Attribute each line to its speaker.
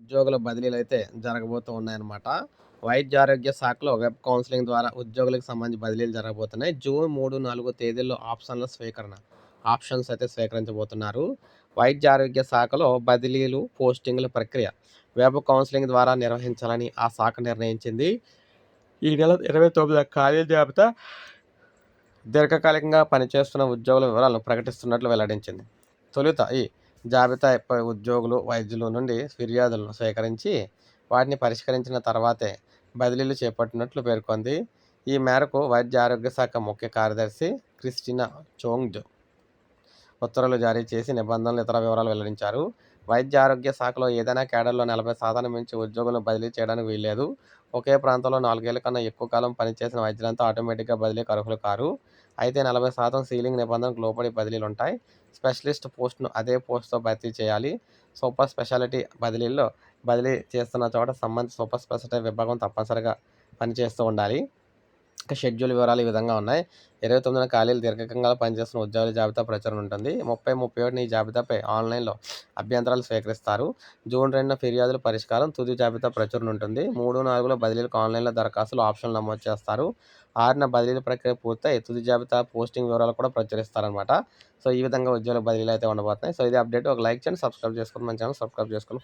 Speaker 1: ఉద్యోగుల బదిలీలైతే జరగబోతూ ఉన్నాయన్నమాట. వైద్య ఆరోగ్య శాఖలో వెబ్ కౌన్సెలింగ్ ద్వారా ఉద్యోగులకు సంబంధించి బదిలీలు జరగబోతున్నాయి. జూన్ 3, 4 తేదీల్లో ఆప్షన్స్ అయితే స్వీకరించబోతున్నారు. వైద్య ఆరోగ్య శాఖలో బదిలీలు, పోస్టింగుల ప్రక్రియ వెబ్ కౌన్సెలింగ్ ద్వారా నిర్వహించాలని ఆ శాఖ నిర్ణయించింది. ఈ నెల 29న ఖాళీ జాబితా దీర్ఘకాలికంగా పనిచేస్తున్న ఉద్యోగుల వివరాలను ప్రకటిస్తున్నట్లు వెల్లడించింది. తొలుత ఈ జాబితాపై ఉద్యోగులు, వైద్యుల నుండి ఫిర్యాదులను స్వీకరించి వాటిని పరిష్కరించిన తర్వాతే బదిలీలు చేపట్టినట్లు పేర్కొంది. ఈ మేరకు వైద్య ఆరోగ్య శాఖ ముఖ్య కార్యదర్శి క్రిస్టినా చోంగ్జ్ ఉత్తర్వులు జారీ చేసి నిబంధనలు, ఇతర వివరాలు వెల్లడించారు. వైద్య ఆరోగ్య శాఖలో ఏదైనా కేడర్లో 40% మించి ఉద్యోగులను బదిలీ చేయడానికి వీల్లేదు. ఒకే ప్రాంతంలో 4 ఏళ్ల కన్నా ఎక్కువ కాలం పనిచేసిన వైద్యులంతా ఆటోమేటిక్గా బదిలీకి అర్హులు కారు. అయితే 40% సీలింగ్ నిబంధనకు లోబడి బదిలీలుంటాయి. స్పెషలిస్ట్ పోస్టును అదే పోస్టుతో భర్తీ చేయాలి. సూపర్ స్పెషాలిటీ బదిలీల్లో బదిలీ చేస్తున్న చోట సంబంధిత సూపర్ స్పెషాలిటీ విభాగం తప్పనిసరిగా పనిచేస్తూ ఉండాలి. ఇక షెడ్యూల్ వివరాలు ఈ విధంగా ఉన్నాయి. 29న ఖాళీలు దీర్ఘకాలంగా పనిచేస్తున్న ఉద్యోగుల జాబితా ప్రచురణ ఉంటుంది. 30, 31న ఈ జాబితాపై ఆన్లైన్లో అభ్యంతరాలు స్వీకరిస్తారు. జూన్ 2న ఫిర్యాదుల పరిష్కారం, తుది జాబితా ప్రచురణ ఉంటుంది. 3, 4లో బదిలీలకు ఆన్లైన్లో దరఖాస్తులు, ఆప్షన్లు నమోదు చేస్తారు. 6న బదిలీల ప్రక్రియ పూర్తయి తుది జాబితా, పోస్టింగ్ వివరాలు కూడా ప్రచురిస్తారనమాట. సో ఈ విధంగా ఉద్యోగుల బదిలీలు అయితే ఉండబోతున్నాయి. సో ఇది అప్డేట్. ఒక లైక్ చేయండి, సబ్స్క్రైబ్ చేసుకోండి, మన ఛానల్ సబ్స్క్రైబ్ చేసుకోండి.